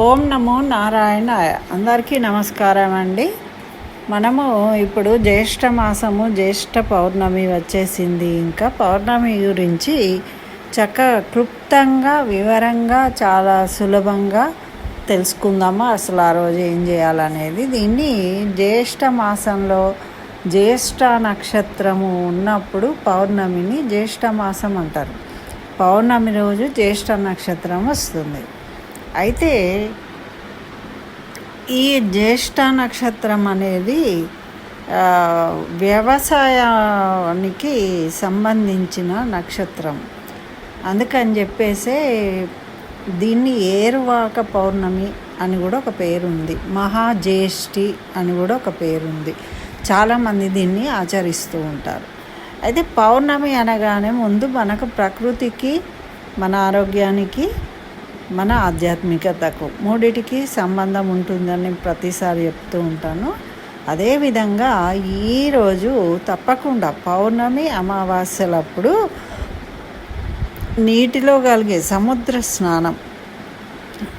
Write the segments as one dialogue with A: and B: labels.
A: ఓం నమో నారాయణాయ. అందరికీ నమస్కారం అండి. మనము ఇప్పుడు జ్యేష్ఠ మాసము, జ్యేష్ఠ పౌర్ణమి వచ్చేసింది. ఇంకా పౌర్ణమి గురించి చక్కగా క్లుప్తంగా వివరంగా చాలా సులభంగా తెలుసుకుందాము. అసలు ఆ రోజు ఏం చేయాలనేది. దీన్ని జ్యేష్ఠ మాసంలో జ్యేష్ఠ నక్షత్రము ఉన్నప్పుడు పౌర్ణమిని జ్యేష్ఠ మాసం అంటారు. పౌర్ణమి రోజు జ్యేష్ఠ నక్షత్రం వస్తుంది. అయితే ఈ జ్యేష్ఠ నక్షత్రం అనేది వ్యవసాయానికి సంబంధించిన నక్షత్రం. అందుకని చెప్పేసే దీన్ని ఏరువాక పౌర్ణమి అని కూడా ఒక పేరుంది, మహాజ్యేష్ఠి అని కూడా ఒక పేరుంది. చాలామంది దీన్ని ఆచరిస్తూ ఉంటారు. అయితే పౌర్ణమి అనగానే ముందు మనకు ప్రకృతికి, మన ఆరోగ్యానికి, మన ఆధ్యాత్మికతకు మూడిటికి సంబంధం ఉంటుందని ప్రతిసారి చెప్తూ ఉంటాను. అదేవిధంగా ఈరోజు తప్పకుండా పౌర్ణమి అమావాస్యలప్పుడు నీటిలో కలిగే సముద్ర స్నానం,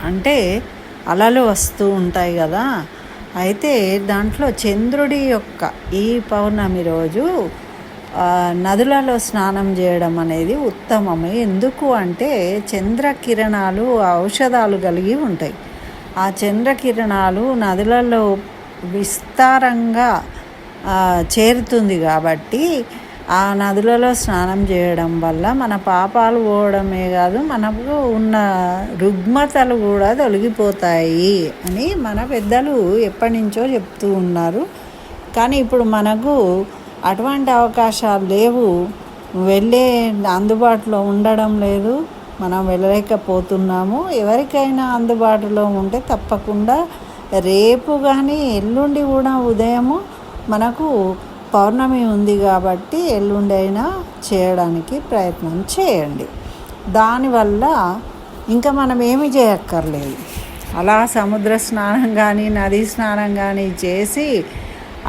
A: అంటే అలలు వస్తూ ఉంటాయి కదా, అయితే దాంట్లో చంద్రుడి యొక్క ఈ పౌర్ణమి రోజు నదులలో స్నానం చేయడం అనేది ఉత్తమమే. ఎందుకు అంటే చంద్రకిరణాలు ఔషధాలు కలిగి ఉంటాయి. ఆ చంద్రకిరణాలు నదులలో విస్తారంగా చేరుతుంది కాబట్టి ఆ నదులలో స్నానం చేయడం వల్ల మన పాపాలు పోవడమే కాదు, మనకు ఉన్న రుగ్మతలు కూడా తొలగిపోతాయి అని మన పెద్దలు ఎప్పటి నుంచో చెప్తూ ఉన్నారు. కానీ ఇప్పుడు మనకు అటువంటి అవకాశాలు లేవు, వెళ్ళే అందుబాటులో ఉండడం లేదు, మనం వెళ్ళలేకపోతున్నాము. ఎవరికైనా అందుబాటులో ఉంటే తప్పకుండా రేపు కానీ ఎల్లుండి కూడా ఉదయము మనకు పౌర్ణమి ఉంది కాబట్టి ఎల్లుండి అయినా చేయడానికి ప్రయత్నం చేయండి. దానివల్ల ఇంకా మనం ఏమి చేయక్కర్లేదు. అలా సముద్ర స్నానం కానీ నదీ స్నానం కానీ చేసి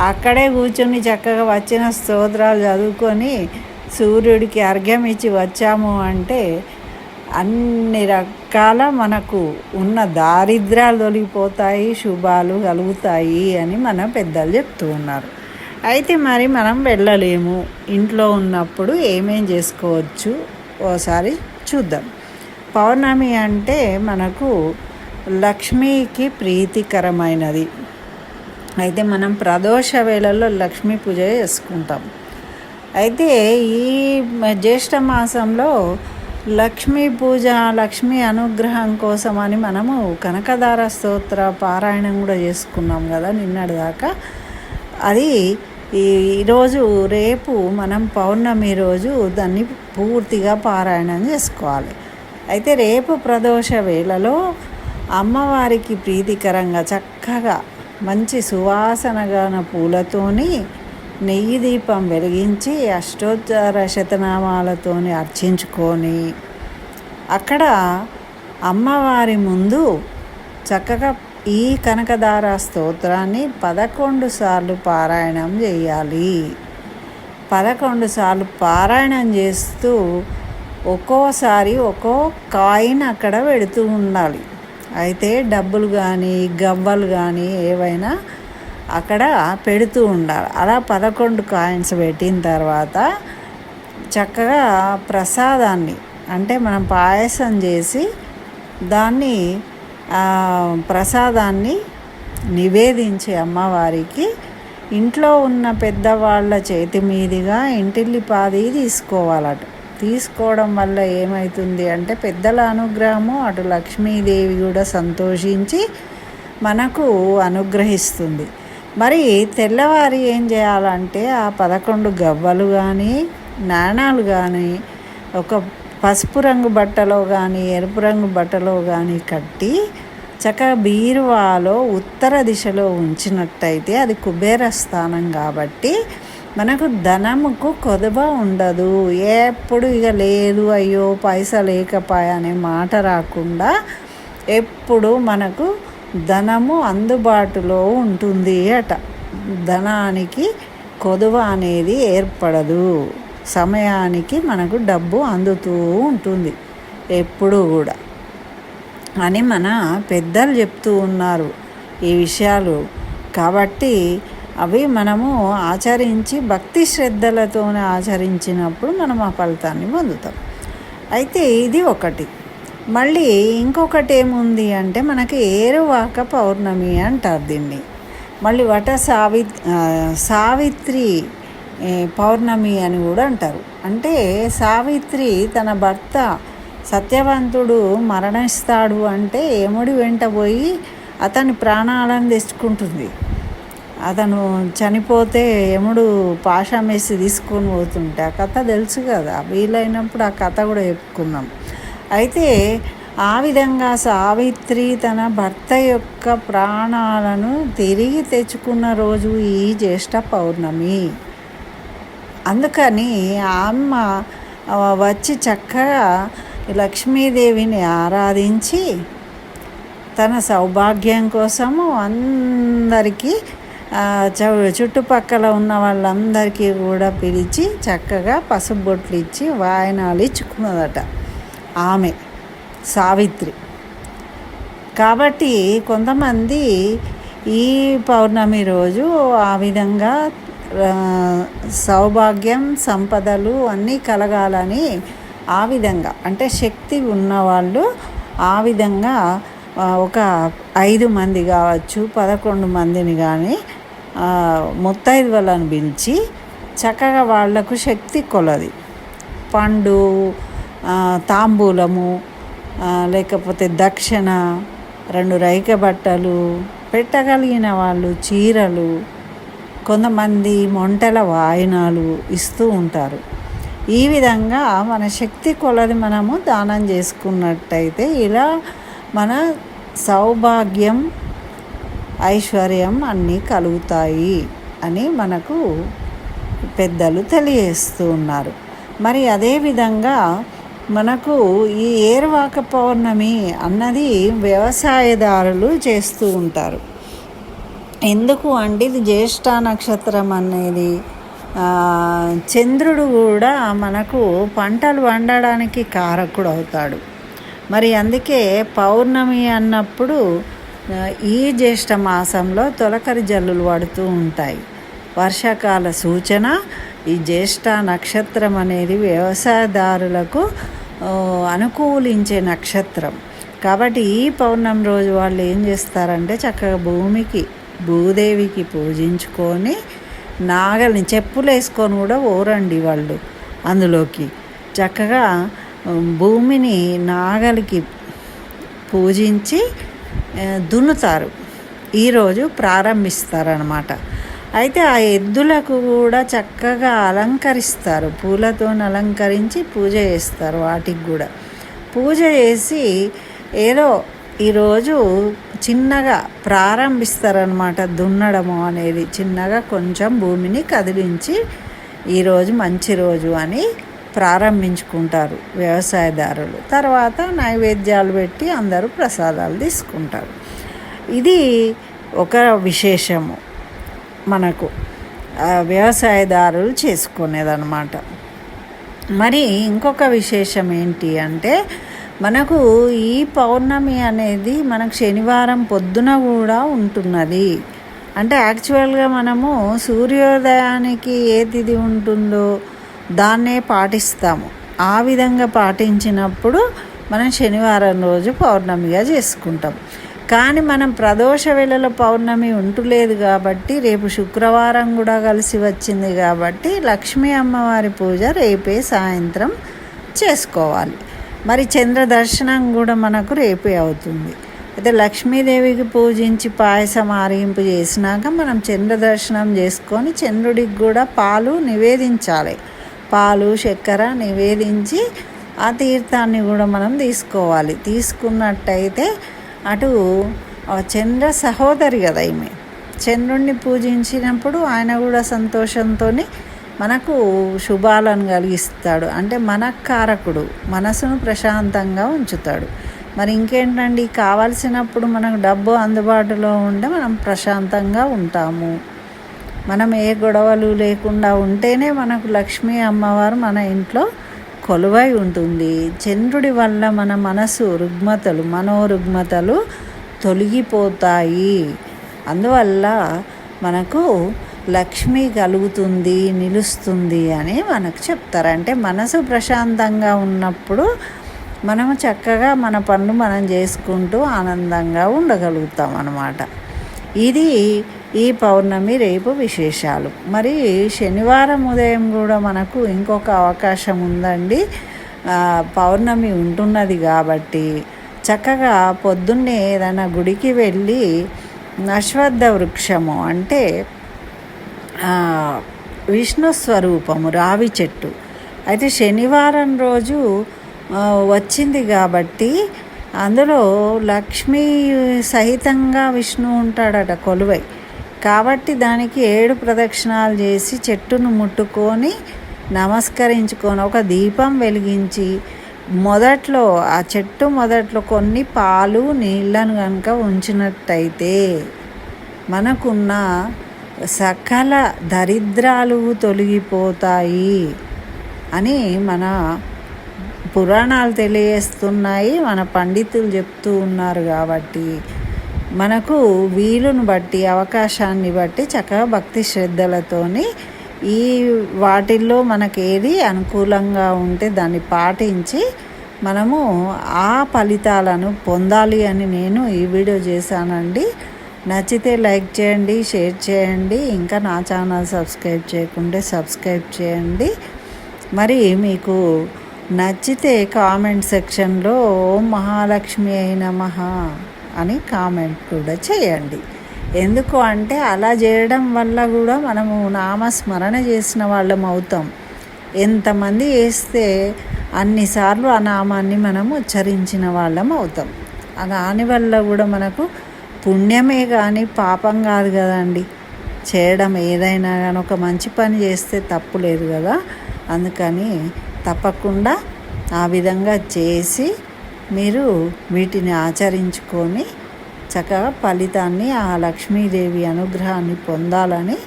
A: అక్కడే కూర్చొని చక్కగా వచ్చిన స్తోత్రాలు చదువుకొని సూర్యుడికి అర్ఘ్యం ఇచ్చి వచ్చాము అంటే అన్ని రకాల మనకు ఉన్న దారిద్ర్యాలు తొలగిపోతాయి, శుభాలు కలుగుతాయి అని మన పెద్దలు చెప్తూ ఉన్నారు. అయితే మరి మనం వెళ్ళలేము, ఇంట్లో ఉన్నప్పుడు ఏమేం చేసుకోవచ్చు ఓసారి చూద్దాం. పౌర్ణమి అంటే మనకు లక్ష్మీకి ప్రీతికరమైనది. అయితే మనం ప్రదోష వేళల్లో లక్ష్మీ పూజ చేసుకుంటాం. అయితే ఈ జ్యేష్ఠ మాసంలో లక్ష్మీ పూజ, లక్ష్మీ అనుగ్రహం కోసం అని మనము కనకదార స్తోత్ర పారాయణం కూడా చేసుకున్నాం కదా నిన్నటిదాకా. అది ఈరోజు రేపు మనం పౌర్ణమి రోజు దాన్ని పూర్తిగా పారాయణం చేసుకోవాలి. అయితే రేపు ప్రదోష వేళలో అమ్మవారికి ప్రీతికరంగా చక్కగా మంచి సువాసనగాన పూలతోని నెయ్యి దీపం వెలిగించి అష్టోత్తర శతనామాలతోని అర్చించుకొని అక్కడ అమ్మవారి ముందు చక్కగా ఈ కనకదార స్తోత్రాన్ని 11 సార్లు పారాయణం చేయాలి. 11 సార్లు పారాయణం చేస్తూ ఒక్కోసారి ఒక్కో కాయిన్ అక్కడ పెడుతూ ఉండాలి. అయితే డబ్బులు కానీ గవ్వలు కానీ ఏవైనా అక్కడ పెడుతూ ఉండాలి. అలా 11 కాయిన్స్ పెట్టిన తర్వాత చక్కగా ప్రసాదాన్ని, అంటే మనం పాయసం చేసి దాన్ని ప్రసాదాన్ని నివేదించి అమ్మవారికి ఇంట్లో ఉన్న పెద్దవాళ్ళ చేతి మీదుగా ఇంటిల్లిపాది తీసుకోవాలట. తీసుకోవడం వల్ల ఏమవుతుంది అంటే పెద్దల అనుగ్రహము, అటు లక్ష్మీదేవి కూడా సంతోషించి మనకు అనుగ్రహిస్తుంది. మరి తెల్లవారి ఏం చేయాలంటే ఆ 11 గవ్వలు కానీ నాణాలు కానీ ఒక పసుపు రంగు బట్టలో కానీ ఎరుపు రంగు బట్టలో కానీ కట్టి చక్కగా బీరువాలో ఉత్తర దిశలో ఉంచినట్టయితే అది కుబేర స్థానం కాబట్టి మనకు ధనముకు కొదవ ఉండదు. ఎప్పుడు ఇక లేదు, అయ్యో పైసా లేకపోయా అనే మాట రాకుండా ఎప్పుడు మనకు ధనము అందుబాటులో ఉంటుంది అట. ధనానికి కొదవ అనేది ఏర్పడదు. సమయానికి మనకు డబ్బు అందుతూ ఉంటుంది ఎప్పుడూ కూడా. అని మన పెద్దలు చెప్తూ ఉన్నారు ఈ విషయాలు. కాబట్టి అవి మనము ఆచరించి భక్తి శ్రద్ధలతోనే ఆచరించినప్పుడు మనం ఆ ఫలితాన్ని పొందుతాం. అయితే ఇది ఒకటి. మళ్ళీ ఇంకొకటి ఏముంది అంటే మనకి ఏరువాక పౌర్ణమి అంటారు దీన్ని. మళ్ళీ సావిత్రి పౌర్ణమి అని కూడా అంటారు. అంటే సావిత్రి తన భర్త సత్యవంతుడు మరణిస్తాడు అంటే యముడి వెంట పోయి అతని ప్రాణాలను తెచ్చుకుంటుంది. అతను చనిపోతే యముడు పాశం వేసి తీసుకొని పోతుంటే ఆ కథ తెలుసు కదా, వీలైనప్పుడు ఆ కథ కూడా చెప్పుకుందాం. అయితే ఆ విధంగా సావిత్రి తన భర్త యొక్క ప్రాణాలను తిరిగి తెచ్చుకున్న రోజు ఈ జ్యేష్ఠ పౌర్ణమి. అందుకని ఆ అమ్మ వచ్చి చక్కగా లక్ష్మీదేవిని ఆరాధించి తన సౌభాగ్యం కోసము అందరికీ చుట్టుపక్కల ఉన్న వాళ్ళందరికీ కూడా పిలిచి చక్కగా పసుపు బొట్లు ఇచ్చి వాయనాలు ఇచ్చుకున్నదట ఆమె సావిత్రి. కాబట్టి కొంతమంది ఈ పౌర్ణమి రోజు ఆ విధంగా సౌభాగ్యం సంపదలు అన్నీ కలగాలని ఆ విధంగా అంటే శక్తి ఉన్నవాళ్ళు ఆ విధంగా ఒక 5 మంది కావచ్చు 11 మందిని కానీ ముత్తైదువలను పిలిచి చక్కగా వాళ్లకు శక్తి కొలది పండు తాంబూలము లేకపోతే దక్షిణ 2 రైక బట్టలు పెట్టగలిగిన వాళ్ళు చీరలు కొంతమంది మొంటెల వాయినాలు ఇస్తూ ఉంటారు. ఈ విధంగా మన శక్తి కొలది మనము దానం చేసుకున్నట్టయితే ఇలా మన సౌభాగ్యం ఐశ్వర్యం అన్నీ కలుగుతాయి అని మనకు పెద్దలు తెలియజేస్తూ ఉన్నారు. మరి అదేవిధంగా మనకు ఈ ఏరువాక పౌర్ణమి అన్నది వ్యవసాయదారులు చేస్తూ ఉంటారు. ఎందుకు అంటే ఇది జ్యేష్ఠ నక్షత్రం అనేది చంద్రుడు కూడా మనకు పంటలు వండడానికి కారకుడు అవుతాడు. మరి అందుకే పౌర్ణమి అన్నప్పుడు ఈ జ్యేష్ఠ మాసంలో తొలకరి జల్లులు పడుతూ ఉంటాయి. వర్షాకాల సూచన ఈ జ్యేష్ఠ నక్షత్రం అనేది వ్యవసాయదారులకు అనుకూలించే నక్షత్రం. కాబట్టి ఈ పౌర్ణమి రోజు వాళ్ళు ఏం చేస్తారంటే చక్కగా భూదేవికి పూజించుకొని నాగల్ని చెప్పులు వేసుకొని కూడా ఓరండి వాళ్ళు అందులోకి చక్కగా భూమిని నాగలికి పూజించి దున్నుతారు. ఈరోజు ప్రారంభిస్తారనమాట. అయితే ఆ ఎద్దులకు కూడా చక్కగా అలంకరిస్తారు, పూలతో అలంకరించి పూజ చేస్తారు. వాటికి కూడా పూజ చేసి ఏదో ఈరోజు చిన్నగా ప్రారంభిస్తారనమాట. దున్నడము అనేది చిన్నగా కొంచెం భూమిని కదిలించి ఈరోజు మంచి రోజు అని ప్రారంభించుకుంటారు వ్యవసాయదారులు. తర్వాత నైవేద్యాలు పెట్టి అందరూ ప్రసాదాలు తీసుకుంటారు. ఇది ఒక విశేషము మనకు వ్యవసాయదారులు చేసుకునేదన్నమాట. మరి ఇంకొక విశేషం ఏంటి అంటే మనకు ఈ పౌర్ణమి అనేది మనకు శనివారం పొద్దున కూడా ఉంటున్నది. అంటే యాక్చువల్గా మనము సూర్యోదయానికి ఏ తిథి ఉంటుందో దాన్నే పాటిస్తాము. ఆ విధంగా పాటించినప్పుడు మనం శనివారం రోజు పౌర్ణమిగా చేసుకుంటాం. కానీ మనం ప్రదోష వేళలో పౌర్ణమి ఉంటలేదు కాబట్టి రేపు శుక్రవారం కూడా కలిసి వచ్చింది కాబట్టి లక్ష్మీ అమ్మవారి పూజ రేపే సాయంత్రం చేసుకోవాలి. మరి చంద్ర దర్శనం కూడా మనకు రేపే అవుతుంది. అయితే లక్ష్మీదేవికి పూజించి పాయసం ఆరింపు చేసినాక మనం చంద్ర దర్శనం చేసుకొని చంద్రుడికి కూడా పాలు నివేదించాలి. పాలు చక్కెర నివేదించి ఆ తీర్థాన్ని కూడా మనం తీసుకోవాలి. తీసుకున్నట్టయితే అటు చంద్ర సహోదరి కదా ఈమె, చంద్రుడిని పూజించినప్పుడు ఆయన కూడా సంతోషంతో మనకు శుభాలను కలిగిస్తాడు. అంటే మనకారకుడు, మనసును ప్రశాంతంగా ఉంచుతాడు. మరి ఇంకేంటండి, కావాల్సినప్పుడు మనకు డబ్బు అందుబాటులో ఉంటే మనం ప్రశాంతంగా ఉంటాము. మనం ఏ గొడవలు లేకుండా ఉంటేనే మనకు లక్ష్మీ అమ్మవారు మన ఇంట్లో కొలువై ఉంటుంది. చంద్రుడి వల్ల మన మనసు మనోరుగ్మతలు తొలగిపోతాయి. అందువల్ల మనకు లక్ష్మి కలుగుతుంది, నిలుస్తుంది అని మనకు చెప్తారు. అంటే మనసు ప్రశాంతంగా ఉన్నప్పుడు మనము చక్కగా మన పనులు మనం చేసుకుంటూ ఆనందంగా ఉండగలుగుతాం అన్నమాట. ఇది ఈ పౌర్ణమి రేపు విశేషాలు. మరి శనివారం ఉదయం కూడా మనకు ఇంకొక అవకాశం ఉందండి. పౌర్ణమి ఉంటున్నది కాబట్టి చక్కగా పొద్దున్నే ఏదైనా గుడికి వెళ్ళి అశ్వత్థ వృక్షము అంటే విష్ణు స్వరూపము రావి చెట్టు అయితే శనివారం రోజు వచ్చింది కాబట్టి అందులో లక్ష్మీ సహితంగా విష్ణు ఉంటాడట కొలువై. కాబట్టి దానికి 7 ప్రదక్షిణాలు చేసి చెట్టును ముట్టుకొని నమస్కరించుకొని ఒక దీపం వెలిగించి ఆ చెట్టు మొదట్లో కొన్ని పాలు నీళ్ళను కనుక ఉంచినట్టయితే మనకున్న సకల దరిద్రాలు తొలగిపోతాయి అని మన పురాణాలు తెలియజేస్తున్నాయి, మన పండితులు చెప్తూ ఉన్నారు. కాబట్టి మనకు వీలును బట్టి అవకాశాన్ని బట్టి చక్కగా భక్తి శ్రద్ధలతోని ఈ వాటిల్లో మనకు ఏది అనుకూలంగా ఉంటే దాన్ని పాటించి మనము ఆ ఫలితాలను పొందాలి అని నేను ఈ వీడియో చేశానండి. నచ్చితే లైక్ చేయండి, షేర్ చేయండి. ఇంకా నా ఛానల్ సబ్స్క్రైబ్ చేయకుంటే సబ్స్క్రైబ్ చేయండి. మరి మీకు నచ్చితే కామెంట్ సెక్షన్లో ఓం మహాలక్ష్మి అయి నమః అని కామెంట్ కూడా చేయండి. ఎందుకు అంటే అలా చేయడం వల్ల కూడా మనము నామస్మరణ చేసిన వాళ్ళం అవుతాం. ఎంతమంది చేస్తే అన్నిసార్లు ఆ నామాన్ని మనం ఉచ్చరించిన వాళ్ళం అవుతాం. దానివల్ల కూడా మనకు పుణ్యమే కానీ పాపం కాదు కదండి. చేయడం ఏదైనా కానీ ఒక మంచి పని చేస్తే తప్పు లేదు కదా. అందుకని తప్పకుండా ఆ విధంగా చేసి మీరు వీటిని ఆచరించుకొని చక్కగా ఫలితాన్ని ఆ లక్ష్మీదేవి అనుగ్రహాన్ని పొందాలని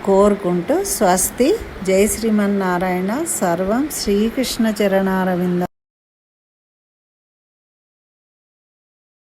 A: కోరుకుంటూ స్వస్తి. జై శ్రీమన్నారాయణ. సర్వం శ్రీకృష్ణ చరణారవింద.